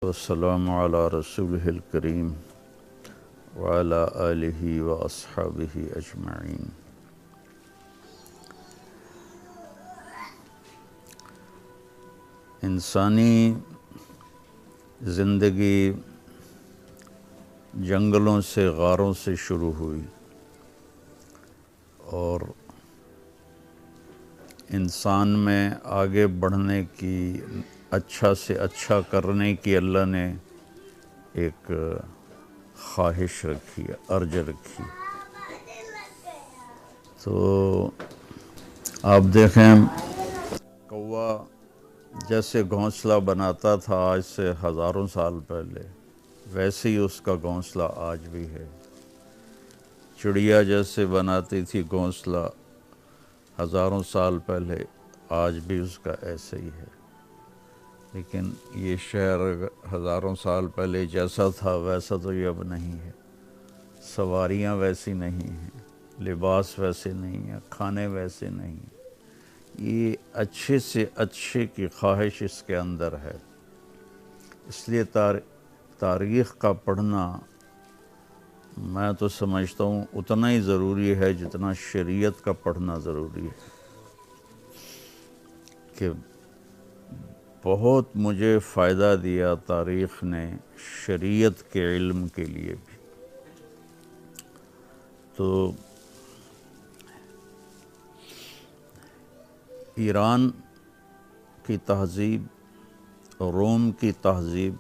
والسلام علی رسولہ الکریم وعلی آلہ واصحابہ اجمعین۔ انسانی زندگی جنگلوں سے، غاروں سے شروع ہوئی اور انسان میں آگے بڑھنے کی، اچھا سے اچھا کرنے کی اللہ نے ایک خواہش رکھی، ارج رکھی۔ تو آپ دیکھیں، کوا جیسے گھونسلہ بناتا تھا آج سے ہزاروں سال پہلے، ویسے ہی اس کا گھونسلہ آج بھی ہے۔ چڑیا جیسے بناتی تھی گھونسلہ ہزاروں سال پہلے، آج بھی اس کا ایسے ہی ہے۔ لیکن یہ شہر ہزاروں سال پہلے جیسا تھا ویسا تو یہ اب نہیں ہے۔ سواریاں ویسی نہیں ہیں، لباس ویسے نہیں ہیں، کھانے ویسے نہیں ہیں۔ یہ اچھے سے اچھے کی خواہش اس کے اندر ہے۔ اس لیے تاریخ کا پڑھنا میں تو سمجھتا ہوں اتنا ہی ضروری ہے جتنا شریعت کا پڑھنا ضروری ہے، کہ بہت مجھے فائدہ دیا تاریخ نے شریعت کے علم کے لیے بھی۔ تو ایران کی تہذیب، روم کی تہذیب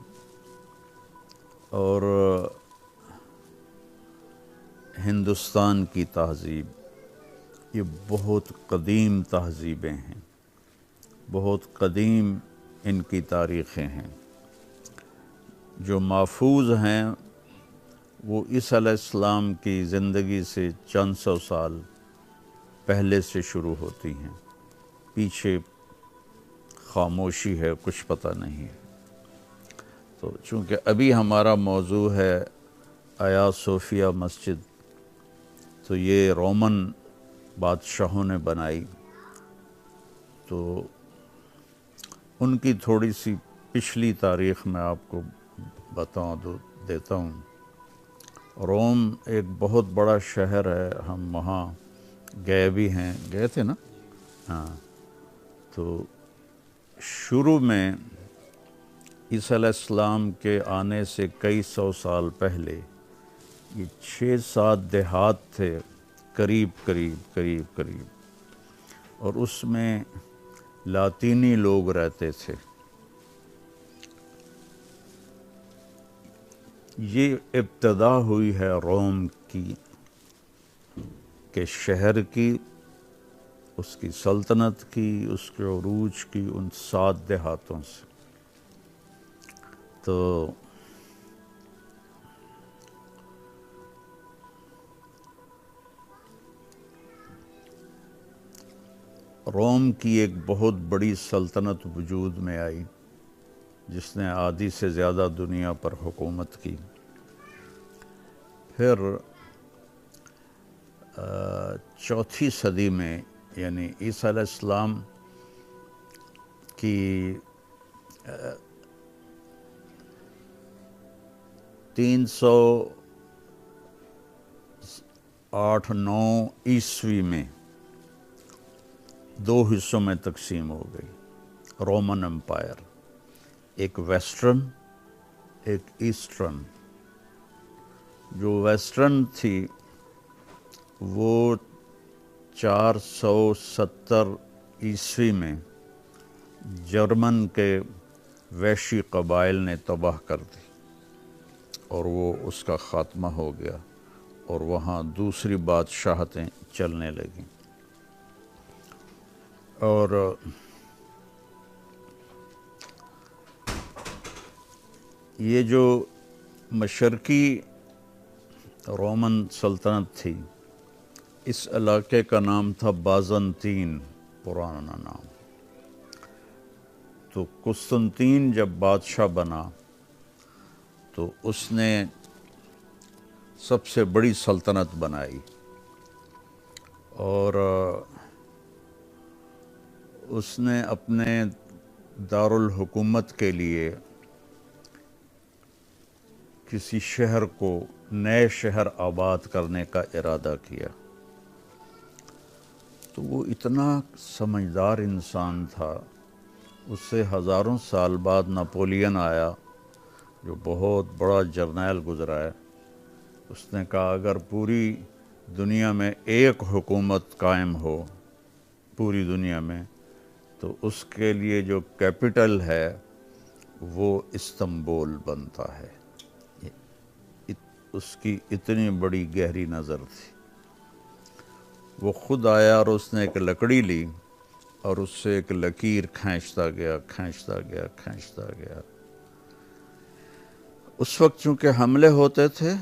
اور ہندوستان کی تہذیب، یہ بہت قدیم تہذیبیں ہیں، بہت قدیم ان کی تاریخیں ہیں۔ جو محفوظ ہیں وہ عیسیٰ علیہ السلام کی زندگی سے چند سو سال پہلے سے شروع ہوتی ہیں، پیچھے خاموشی ہے، کچھ پتہ نہیں ہے۔ تو چونکہ ابھی ہمارا موضوع ہے آیا صوفیہ مسجد، تو یہ رومن بادشاہوں نے بنائی، تو ان کی تھوڑی سی پچھلی تاریخ میں آپ کو دیتا ہوں۔ روم ایک بہت بڑا شہر ہے، ہم وہاں گئے بھی ہیں، گئے تھے نا؟ ہاں۔ تو شروع میں عیسیٰ علیہ السلام کے آنے سے کئی سو سال پہلے یہ 6-7 دیہات تھے، قریب، اور اس میں لاطینی لوگ رہتے تھے۔ یہ ابتدا ہوئی ہے روم کی، کہ شہر کی، اس کی سلطنت کی، اس کے عروج کی، ان 7 دیہاتوں سے۔ تو روم کی ایک بہت بڑی سلطنت وجود میں آئی، جس نے آدھی سے زیادہ دنیا پر حکومت کی۔ پھر 4 صدی میں، یعنی عیسیٰ علیہ السلام کی 308-9 عیسوی میں 2 حصوں میں تقسیم ہو گئی رومن امپائر، ایک ویسٹرن، ایک ایسٹرن۔ جو ویسٹرن تھی وہ 470 عیسوی میں جرمن کے وحشی قبائل نے تباہ کر دی، اور وہ اس کا خاتمہ ہو گیا، اور وہاں دوسری بادشاہتیں چلنے لگیں۔ اور یہ جو مشرقی رومن سلطنت تھی، اس علاقے کا نام تھا بازنطین، پرانا نام۔ تو قسطنطین جب بادشاہ بنا تو اس نے سب سے بڑی سلطنت بنائی، اور اس نے اپنے دارالحکومت کے لیے کسی شہر کو نئے شہر آباد کرنے کا ارادہ کیا، تو وہ اتنا سمجھدار انسان تھا. اس سے ہزاروں سال بعد ناپولین آیا جو بہت بڑا جرنیل گزرا ہے. اس نے کہا اگر پوری دنیا میں ایک حکومت قائم ہو پوری دنیا میں تو اس کے لیے جو کیپٹل ہے وہ استنبول بنتا ہے. اس کی اتنی بڑی گہری نظر تھی. وہ خود آیا اور اس نے ایک لکڑی لی اور اس سے ایک لکیر کھینچتا گیا کھینچتا گیا کھینچتا گیا. اس وقت چونکہ حملے ہوتے تھے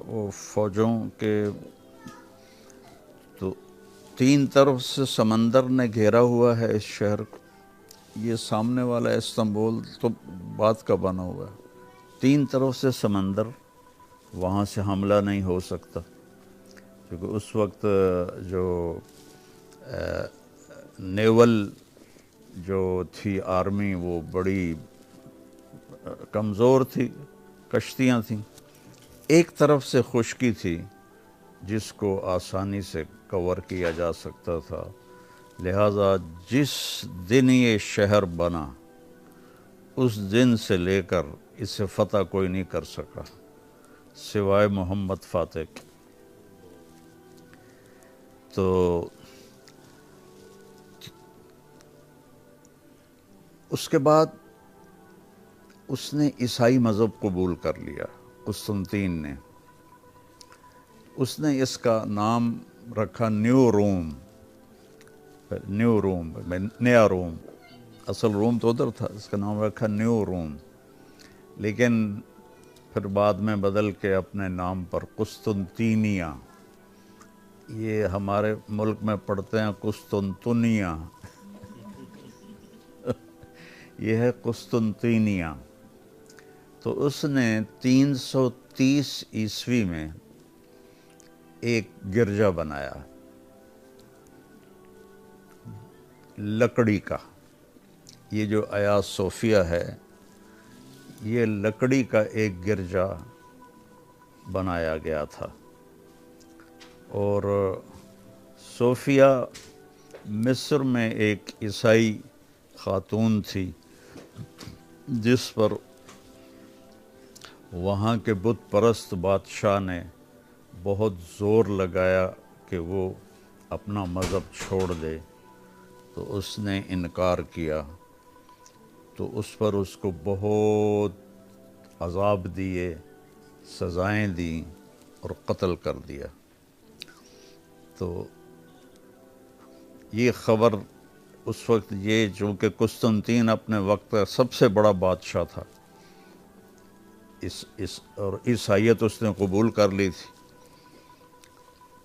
وہ فوجوں کے، تو 3 طرف سے سمندر نے گھیرا ہوا ہے اس شہر کو. یہ سامنے والا استنبول تو بعد کا بنا ہوا ہے. 3 طرف سے سمندر، وہاں سے حملہ نہیں ہو سکتا کیونکہ اس وقت جو نیول جو تھی آرمی وہ بڑی کمزور تھی، کشتیاں تھیں. ایک طرف سے خشکی تھی جس کو آسانی سے کور کیا جا سکتا تھا. لہٰذا جس دن یہ شہر بنا اس دن سے لے کر اسے فتح کوئی نہیں کر سکا سوائے محمد فاتح کے. تو اس کے بعد اس نے عیسائی مذہب قبول کر لیا قسطنطین نے. اس نے اس کا نام رکھا نیو روم، نیو روم، نیا روم. اصل روم تو ادھر تھا، اس کا نام رکھا نیو روم. لیکن پھر بعد میں بدل کے اپنے نام پر قسطنطینیہ. یہ ہمارے ملک میں پڑھتے ہیں قسطنطنیہ، یہ ہے قسطنطینیہ. تو اس نے 330 عیسوی میں ایک گرجا بنایا لکڑی کا. یہ جو آیا صوفیہ ہے یہ لکڑی کا ایک گرجا بنایا گیا تھا. اور صوفیہ مصر میں ایک عیسائی خاتون تھی جس پر وہاں کے بت پرست بادشاہ نے بہت زور لگایا کہ وہ اپنا مذہب چھوڑ دے، تو اس نے انکار کیا. تو اس پر اس کو بہت عذاب دیے، سزائیں دیں اور قتل کر دیا. تو یہ خبر اس وقت، یہ چونکہ قسطنطین اپنے وقت کا سب سے بڑا بادشاہ تھا، اور عیسائیت اس نے قبول کر لی تھی،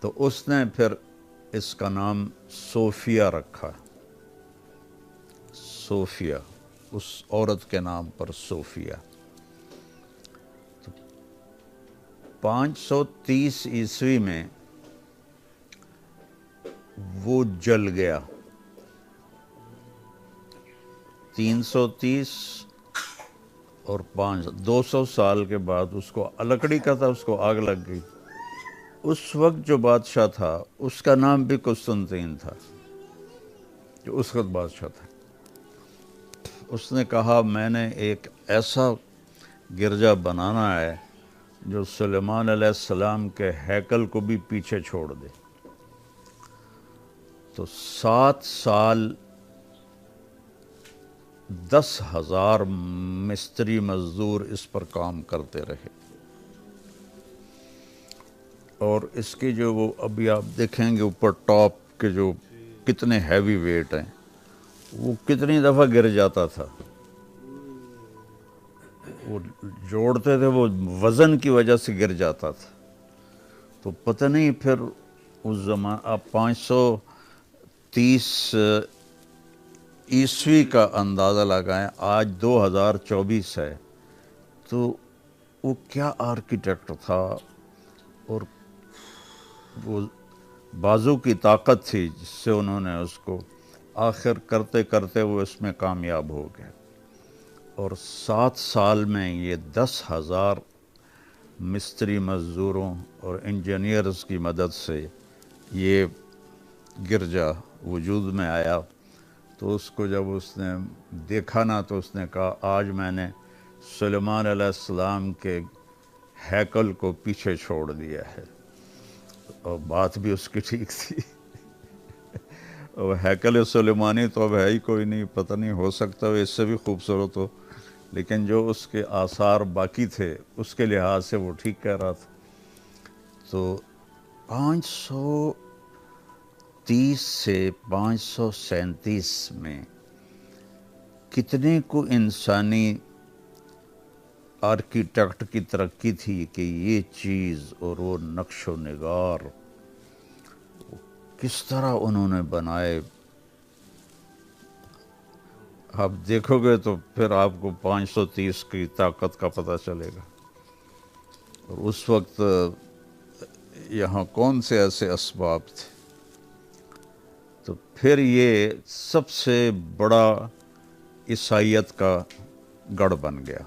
تو اس نے پھر اس کا نام صوفیہ رکھا. صوفیہ، اس عورت کے نام پر صوفیہ. 530 عیسوی میں وہ جل گیا. 330 اور 200 سال کے بعد اس کو لکڑی کا تھا، اس کو آگ لگ گئی. اس وقت جو بادشاہ تھا اس کا نام بھی قسطنطین تھا، جو اس وقت بادشاہ تھا. اس نے کہا میں نے ایک ایسا گرجا بنانا ہے جو سلیمان علیہ السلام کے ہیکل کو بھی پیچھے چھوڑ دے. تو 7 سال 10,000 مستری مزدور اس پر کام کرتے رہے. اور اس کے جو وہ ابھی آپ دیکھیں گے اوپر ٹاپ کے جو کتنے ہیوی ویٹ ہیں، وہ کتنی دفعہ گر جاتا تھا. وہ جوڑتے تھے، وہ وزن کی وجہ سے گر جاتا تھا. تو پتہ نہیں پھر اس زمان آپ 530 عیسوی کا اندازہ لگائیں، آج 2024 ہے، تو وہ کیا آرکیٹیکٹ تھا، اور وہ بازو کی طاقت تھی جس سے انہوں نے اس کو آخر کرتے کرتے وہ اس میں کامیاب ہو گئے. اور 7 سال میں یہ 10,000 مستری مزدوروں اور انجینئرز کی مدد سے یہ گرجا وجود میں آیا۔ تو اس کو جب اس نے دیکھا نا تو اس نے کہا آج میں نے سلیمان علیہ السلام کے ہیکل کو پیچھے چھوڑ دیا ہے، اور بات بھی اس کی ٹھیک تھی۔ اور ہیکل سلیمانی تو اب ہے ہی کوئی نہیں، پتہ نہیں ہو سکتا وہ اس سے بھی خوبصورت ہو، لیکن جو اس کے آثار باقی تھے اس کے لحاظ سے وہ ٹھیک کہہ رہا تھا۔ تو 530 سے 537 میں کتنے کو انسانی آرکیٹیکٹ کی ترقی تھی کہ یہ چیز اور وہ نقش و نگار کس طرح انہوں نے بنائے۔ آپ دیکھو گے تو پھر آپ کو 530 کی طاقت کا پتہ چلے گا۔ اور اس وقت یہاں کون سے ایسے اسباب تھے؟ تو پھر یہ سب سے بڑا عیسائیت کا گڑھ بن گیا۔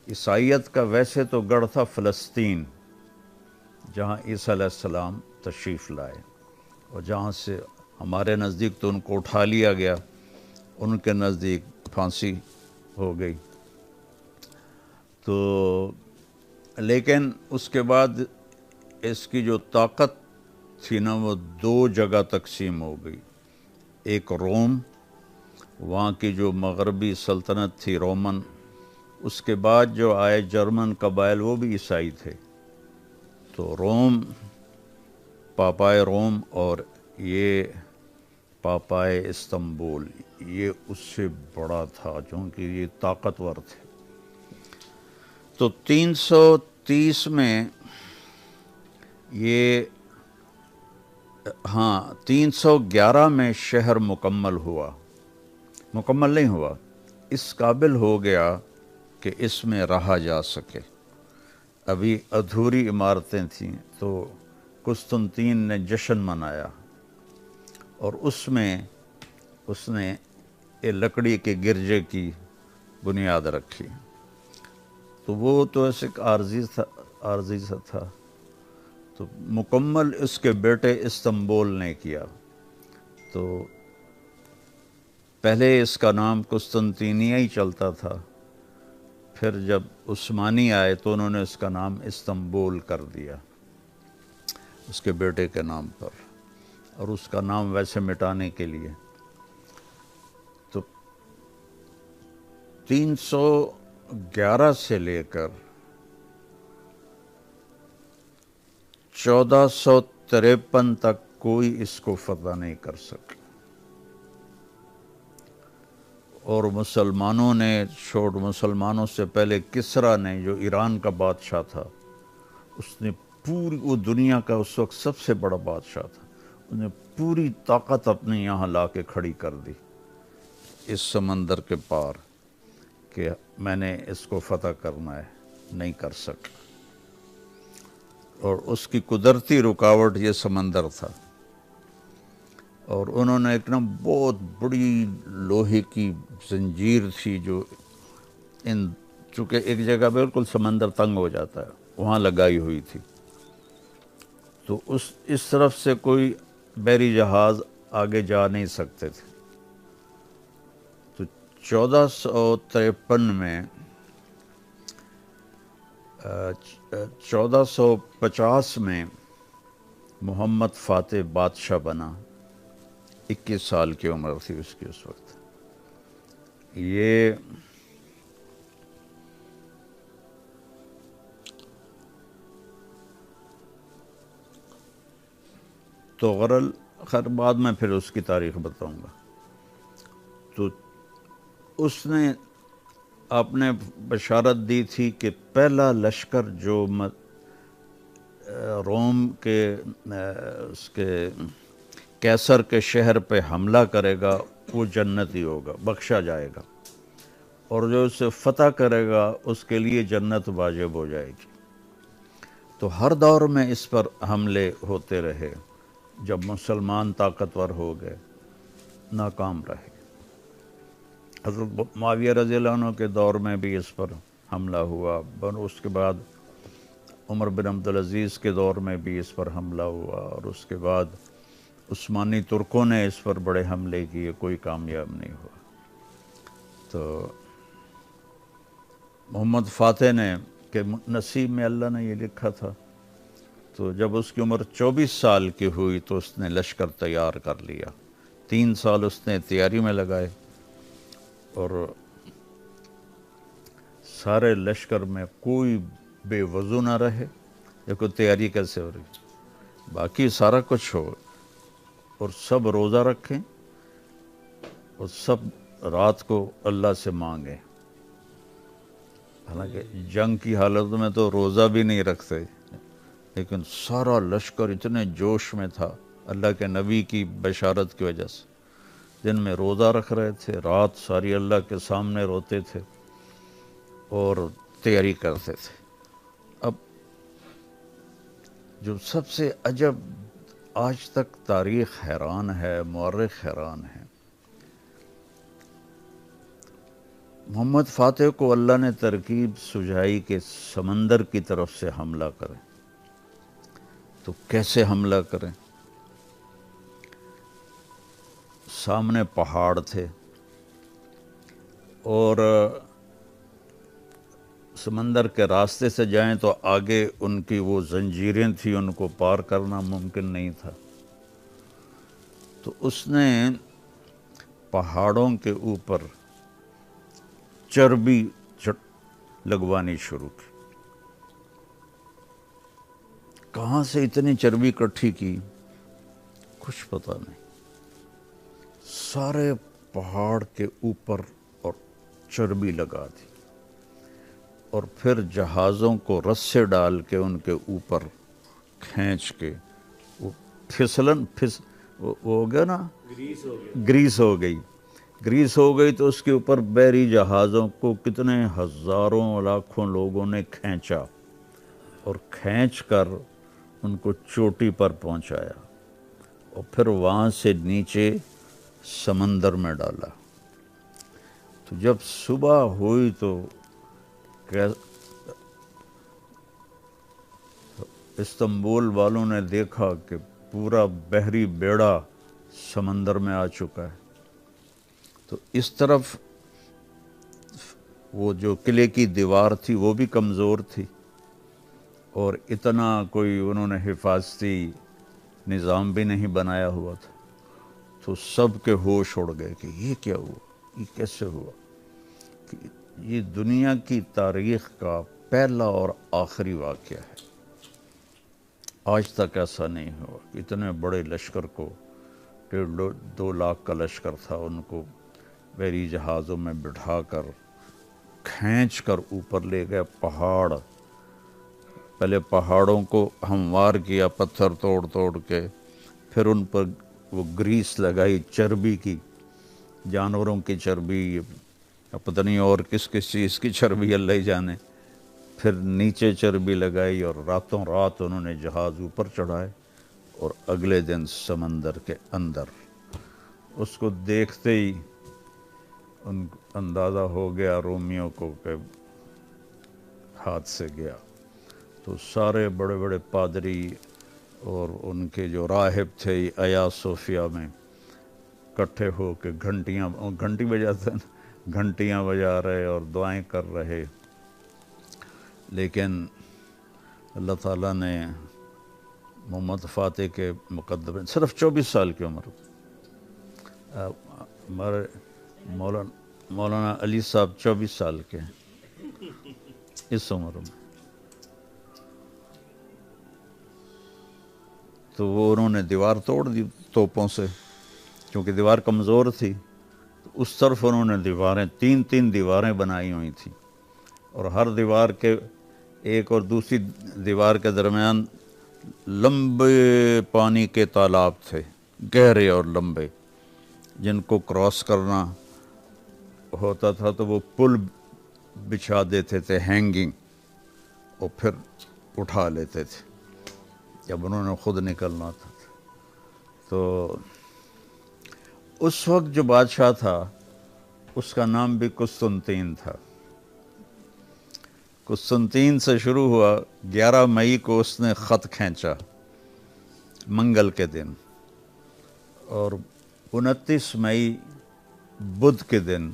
عیسائیت کا ویسے تو گڑھ تھا فلسطین، جہاں عیسیٰ علیہ السلام تشریف لائے، اور جہاں سے ہمارے نزدیک تو ان کو اٹھا لیا گیا، ان کے نزدیک پھانسی ہو گئی۔ تو لیکن اس کے بعد اس کی جو طاقت تھی نا وہ 2 جگہ تقسیم ہو گئی۔ ایک روم، وہاں کی جو مغربی سلطنت تھی رومن، اس کے بعد جو آئے جرمن قبائل وہ بھی عیسائی تھے۔ تو روم، پاپائے روم، اور یہ پاپائے استنبول، یہ اس سے بڑا تھا چونکہ یہ طاقتور تھے۔ تو 330 میں یہ 311 میں شہر مکمل ہوا، مکمل نہیں ہوا، اس قابل ہو گیا کہ اس میں رہا جا سکے۔ ابھی ادھوری عمارتیں تھیں، تو قسطنطین نے جشن منایا، اور اس میں اس نے یہ لکڑی کے گرجے کی بنیاد رکھی۔ تو وہ تو ایسے ایک عارضی سا تھا، تو مکمل اس کے بیٹے استنبول نے کیا۔ تو پہلے اس کا نام قسطنطینیہ ہی چلتا تھا، پھر جب عثمانی آئے تو انہوں نے اس کا نام استنبول کر دیا اس کے بیٹے کے نام پر، اور اس کا نام ویسے مٹانے کے لیے۔ تو 311 سے لے کر 1453 تک کوئی اس کو فتح نہیں کر سکا، اور مسلمانوں نے مسلمانوں سے پہلے کسریٰ نے، جو ایران کا بادشاہ تھا، اس نے پوری، وہ دنیا کا اس وقت سب سے بڑا بادشاہ تھا، اس نے پوری طاقت اپنے یہاں لا کے کھڑی کر دی اس سمندر کے پار، کہ میں نے اس کو فتح کرنا ہے، نہیں کر سکا۔ اور اس کی قدرتی رکاوٹ یہ سمندر تھا، اور انہوں نے ایک نا بہت بڑی لوہے کی زنجیر تھی جو چونکہ ایک جگہ بالکل سمندر تنگ ہو جاتا ہے، وہاں لگائی ہوئی تھی، تو اس طرف سے کوئی بحری جہاز آگے جا نہیں سکتے تھے۔ تو 1453 میں 1450 میں محمد فاتح بادشاہ بنا، 21 سال کی عمر تھی اس کی اس وقت۔ یہ تو خیر بعد میں پھر اس کی تاریخ بتاؤں گا۔ تو اس نے آپ نے بشارت دی تھی کہ پہلا لشکر جو روم کے اس کے کیسر کے شہر پہ حملہ کرے گا وہ جنتی ہوگا، بخشا جائے گا، اور جو اسے فتح کرے گا اس کے لیے جنت واجب ہو جائے گی۔ تو ہر دور میں اس پر حملے ہوتے رہے، جب مسلمان طاقتور ہو گئے، ناکام رہے۔ حضرت معاویہ رضی اللہ عنہ کے دور میں بھی اس پر حملہ ہوا، اس کے بعد عمر بن عبدالعزیز کے دور میں بھی اس پر حملہ ہوا، اور اس کے بعد عثمانی ترکوں نے اس پر بڑے حملے کیے، کوئی کامیاب نہیں ہوا۔ تو محمد فاتح نے کہ نصیب میں اللہ نے یہ لکھا تھا، تو جب اس کی عمر 24 سال کی ہوئی تو اس نے لشکر تیار کر لیا۔ 3 سال اس نے تیاری میں لگائے، اور سارے لشکر میں کوئی بے وضو نہ رہے۔ دیکھو تیاری کیسے ہو رہی، باقی سارا کچھ ہو، اور سب روزہ رکھیں، اور سب رات کو اللہ سے مانگیں۔ حالانکہ جنگ کی حالت میں تو روزہ بھی نہیں رکھتے، لیکن سارا لشکر اتنے جوش میں تھا اللہ کے نبی کی بشارت کی وجہ سے، دن میں روزہ رکھ رہے تھے، رات ساری اللہ کے سامنے روتے تھے اور تیاری کرتے تھے۔ اب جو سب سے عجب، آج تک تاریخ حیران ہے، مورخ حیران ہے، محمد فاتح کو اللہ نے ترکیب سجائی کہ سمندر کی طرف سے حملہ کریں۔ تو کیسے حملہ کریں؟ سامنے پہاڑ تھے، اور سمندر کے راستے سے جائیں تو آگے ان کی وہ زنجیریں تھیں، ان کو پار کرنا ممکن نہیں تھا۔ تو اس نے پہاڑوں کے اوپر چربی لگوانی شروع کی۔ کہاں سے اتنی چربی اکٹھی کی کچھ پتہ نہیں، سارے پہاڑ کے اوپر اور چربی لگا دی، اور پھر جہازوں کو رسے ڈال کے ان کے اوپر کھینچ کے وہ وہ ہو گیا نا، گریس ہو گئی تو اس کے اوپر بحری جہازوں کو کتنے ہزاروں لاکھوں لوگوں نے کھینچا، اور کھینچ کر ان کو چوٹی پر پہنچایا، اور پھر وہاں سے نیچے سمندر میں ڈالا۔ تو جب صبح ہوئی تو استنبول والوں نے دیکھا کہ پورا بحری بیڑا سمندر میں آ چکا ہے۔ تو اس طرف وہ جو قلعے کی دیوار تھی وہ بھی کمزور تھی، اور اتنا کوئی انہوں نے حفاظتی نظام بھی نہیں بنایا ہوا تھا۔ تو سب کے ہوش اڑ گئے کہ یہ کیا ہوا، یہ کیسے ہوا، کہ یہ دنیا کی تاریخ کا پہلا اور آخری واقعہ ہے، آج تک ایسا نہیں ہوا۔ اتنے بڑے لشکر کو، 1.5-2 لاکھ کا لشکر تھا، ان کو بحری جہازوں میں بٹھا کر کھینچ کر اوپر لے گئے پہاڑ۔ پہلے پہاڑوں کو ہموار کیا پتھر توڑ توڑ کے، پھر ان پر وہ گریس لگائی چربی کی، جانوروں کی چربی، پتہ نہیں اور کس کس چیز کی چربی اللہ ہی جانے، پھر نیچے چربی لگائی، اور راتوں رات انہوں نے جہاز اوپر چڑھائے، اور اگلے دن سمندر کے اندر۔ اس کو دیکھتے ہی ان اندازہ ہو گیا رومیوں کو کہ ہاتھ سے گیا۔ تو سارے بڑے بڑے پادری اور ان کے جو راہب تھے آیا صوفیہ میں اکٹھے ہو کے گھنٹی بجاتے ہیں، گھنٹیاں بجا رہے اور دعائیں کر رہے، لیکن اللہ تعالیٰ نے محمد فاتح کے مقدمے، صرف 24 سال کی عمر، ہمارے مولانا علی صاحب 24 سال کے ہیں اس عمر میں، تو وہ انہوں نے دیوار توڑ دی توپوں سے، کیونکہ دیوار کمزور تھی۔ اس طرف انہوں نے دیواریں 3 دیواریں بنائی ہوئی تھیں، اور ہر دیوار کے ایک اور دوسری دیوار کے درمیان لمبے پانی کے تالاب تھے، گہرے اور لمبے، جن کو کراس کرنا ہوتا تھا تو وہ پل بچھا دیتے تھے ہینگنگ، اور پھر اٹھا لیتے تھے جب انہوں نے خود نکلنا تھا۔ تو اس وقت جو بادشاہ تھا اس کا نام بھی قسطنطین تھا، قسطنطین سے شروع ہوا، 11 مئی کو اس نے خط کھینچا منگل کے دن، اور 29 مئی بدھ کے دن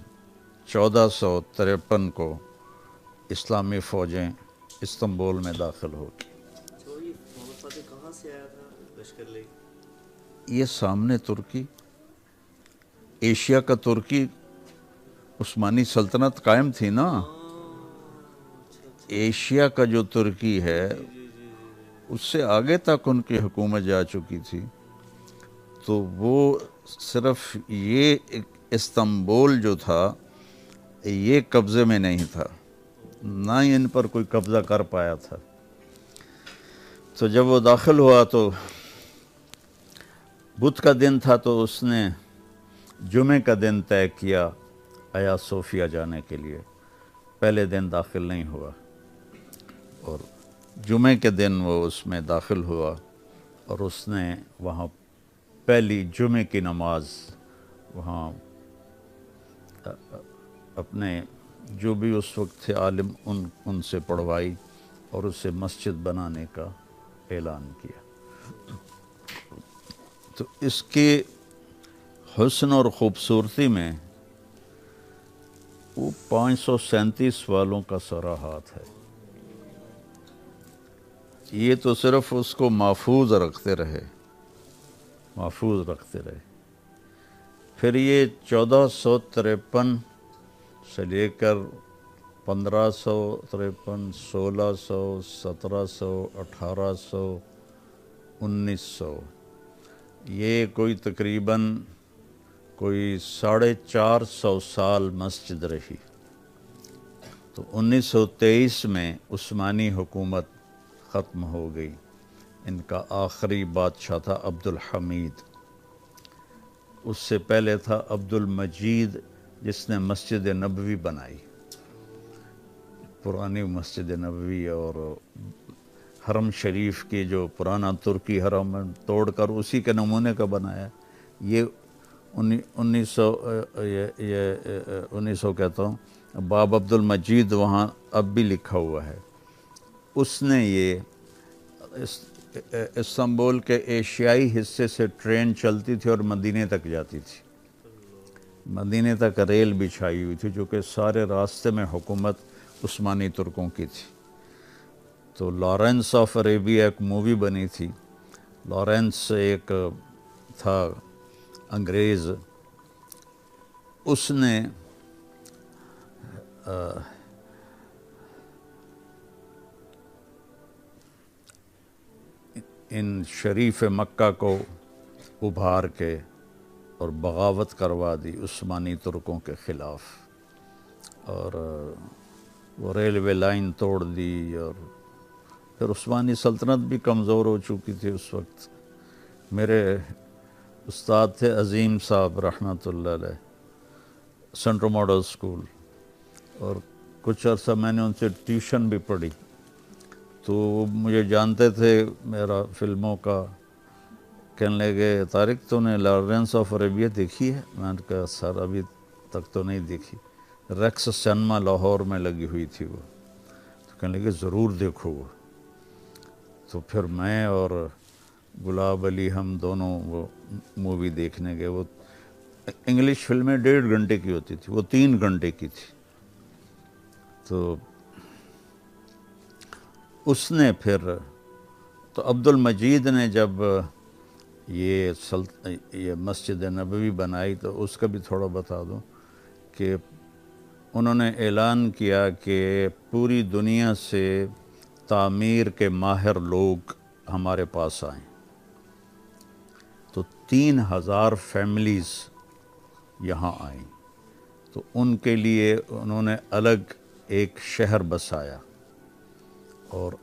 1453 کو اسلامی فوجیں استنبول میں داخل ہو گئی۔ محمد فاتح کہاں سے آیا تھا لشکر لے؟ یہ سامنے ترکی، ایشیا کا ترکی، عثمانی سلطنت قائم تھی نا، ایشیا کا جو ترکی ہے اس سے آگے تک ان کی حکومت جا چکی تھی، تو وہ صرف یہ استنبول جو تھا یہ قبضے میں نہیں تھا، نہ ہی ان پر کوئی قبضہ کر پایا تھا۔ تو جب وہ داخل ہوا تو بدھ کا دن تھا، تو اس نے جمعے کا دن طے کیا آیا صوفیہ جانے کے لیے، پہلے دن داخل نہیں ہوا، اور جمعے کے دن وہ اس میں داخل ہوا، اور اس نے وہاں پہلی جمعے کی نماز وہاں اپنے جو بھی اس وقت تھے عالم ان سے پڑھوائی، اور اسے مسجد بنانے کا اعلان کیا۔ تو اس کے حسن اور خوبصورتی میں وہ 537 والوں کا سارا ہاتھ ہے۔ یہ تو صرف اس کو محفوظ رکھتے رہے، محفوظ رکھتے رہے۔ پھر یہ 1453 سے لے کر 1553، 1600، 1700، 1800، 1900، یہ کوئی تقریباً کوئی 450 سال مسجد رہی۔ تو 1923 میں عثمانی حکومت ختم ہو گئی۔ ان کا آخری بادشاہ تھا عبد الحمید، اس سے پہلے تھا عبد المجید جس نے مسجد نبوی بنائی، پرانی مسجد نبوی، اور حرم شریف کی جو پرانا ترکی حرم توڑ کر اسی کے نمونے کا بنایا۔ یہ 1900 کہتا ہوں، باب عبد المجید وہاں اب بھی لکھا ہوا ہے۔ اس نے یہ استنبول کے ایشیائی حصے سے ٹرین چلتی تھی اور مدینے تک جاتی تھی، مدینے تک ریل بچھائی ہوئی تھی، جو کہ سارے راستے میں حکومت عثمانی ترکوں کی تھی۔ تو لارنس آف عربیہ ایک مووی بنی تھی، لارنس ایک تھا انگریز، اس نے ان شریف مکہ کو ابھار کے اور بغاوت کروا دی عثمانی ترکوں کے خلاف، اور وہ ریلوے لائن توڑ دی، اور پھر عثمانی سلطنت بھی کمزور ہو چکی تھی اس وقت۔ میرے استاد تھے عظیم صاحب رحمۃ اللہ علیہ، سینٹرل ماڈل اسکول، اور کچھ عرصہ میں نے ان سے ٹیوشن بھی پڑھی، تو وہ مجھے جانتے تھے میرا فلموں کا، کہنے لگے طارق تو نے لارنس آف عربیہ دیکھی ہے؟ میں نے کہا سر ابھی تک تو نہیں دیکھی، ریکس سینما لاہور میں لگی ہوئی تھی وہ، تو کہنے لگے ضرور دیکھو وہ۔ تو پھر میں اور گلاب علی ہم دونوں وہ مووی دیکھنے گئے۔ وہ انگلش فلمیں 1.5 گھنٹے کی ہوتی تھی، وہ 3 گھنٹے کی تھی۔ تو اس نے پھر تو عبد المجید نے جب یہ مسجد نبوی بنائی، تو اس کا بھی تھوڑا بتا دوں کہ انہوں نے اعلان کیا کہ پوری دنیا سے تعمیر کے ماہر لوگ ہمارے پاس آئیں، تو 3000 فیملیز یہاں آئیں، تو ان کے لیے انہوں نے الگ ایک شہر بسایا، اور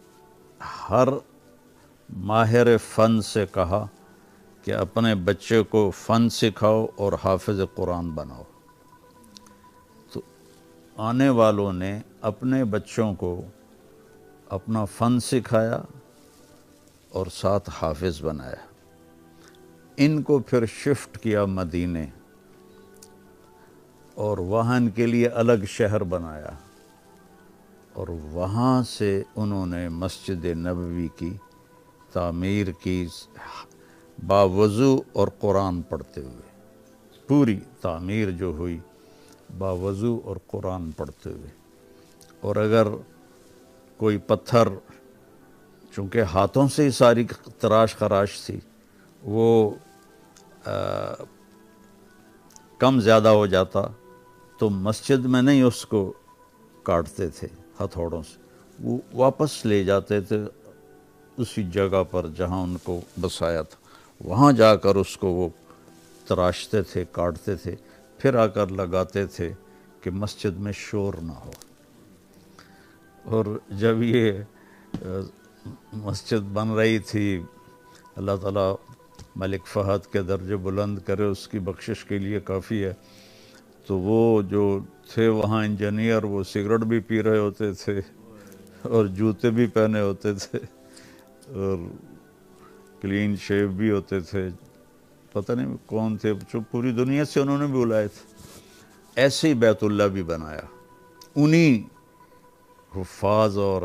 ہر ماہر فن سے کہا کہ اپنے بچے کو فن سکھاؤ اور حافظ قرآن بناؤ۔ تو آنے والوں نے اپنے بچوں کو اپنا فن سکھایا اور ساتھ حافظ بنایا۔ ان کو پھر شفٹ کیا مدینے، اور وہاں ان کے لیے الگ شہر بنایا، اور وہاں سے انہوں نے مسجد نبوی کی تعمیر کی باوضو اور قرآن پڑھتے ہوئے. پوری تعمیر جو ہوئی باوضو اور قرآن پڑھتے ہوئے. اور اگر کوئی پتھر، چونکہ ہاتھوں سے ہی ساری تراش خراش تھی، وہ کم زیادہ ہو جاتا تو مسجد میں نہیں اس کو کاٹتے تھے ہتھوڑوں سے، وہ واپس لے جاتے تھے اسی جگہ پر جہاں ان کو بسایا تھا، وہاں جا کر اس کو وہ تراشتے تھے، کاٹتے تھے، پھر آ کر لگاتے تھے کہ مسجد میں شور نہ ہو. اور جب یہ مسجد بن رہی تھی، اللہ تعالیٰ ملک فہد کے درجے بلند کرے، اس کی بخشش کے لیے کافی ہے، تو وہ جو تھے وہاں انجینئر، وہ سگریٹ بھی پی رہے ہوتے تھے اور جوتے بھی پہنے ہوتے تھے اور کلین شیو بھی ہوتے تھے. پتہ نہیں کون تھے، جو پوری دنیا سے انہوں نے بھی بلائے تھے. ایسے ہی بیت اللہ بھی بنایا انہی حفاظ اور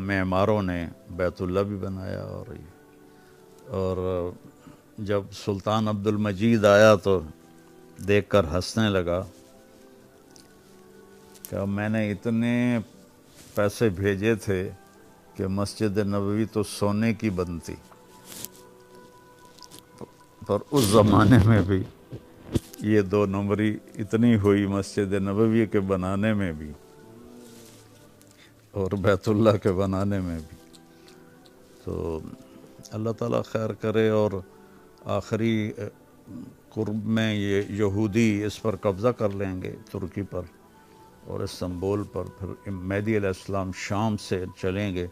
معماروں نے. بیت اللہ بھی بنایا. اور جب سلطان عبد المجید آیا تو دیکھ کر ہنسنے لگا کہ میں نے اتنے پیسے بھیجے تھے کہ مسجد نبوی تو سونے کی بنتی، پر اس زمانے میں بھی یہ 2 نمبری اتنی ہوئی مسجد نبوی کے بنانے میں بھی اور بیت اللہ کے بنانے میں بھی. تو اللہ تعالیٰ خیر کرے. اور آخری قرب میں یہ یہودی اس پر قبضہ کر لیں گے، ترکی پر اور استنبول پر. پھر مہدی علیہ السلام شام سے چلیں گے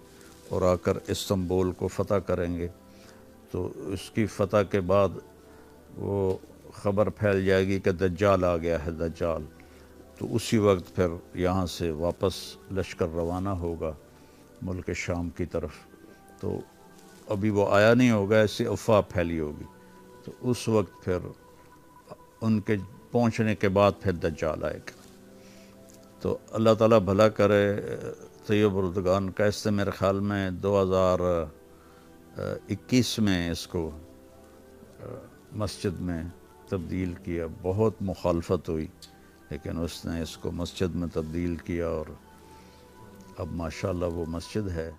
اور آ کر استنبول کو فتح کریں گے. تو اس کی فتح کے بعد وہ خبر پھیل جائے گی کہ دجال آ گیا ہے، دجال. تو اسی وقت پھر یہاں سے واپس لشکر روانہ ہوگا ملک شام کی طرف. تو ابھی وہ آیا نہیں ہوگا، ایسی افواہ پھیلی ہوگی. تو اس وقت پھر ان کے پہنچنے کے بعد پھر دجال آئے گا. تو اللہ تعالیٰ بھلا کرے. طیب اردگان کیسے میرے خیال میں 2021 میں اس کو مسجد میں تبدیل کیا. بہت مخالفت ہوئی لیکن اس نے اس کو مسجد میں تبدیل کیا اور اب ماشاءاللہ وہ مسجد ہے.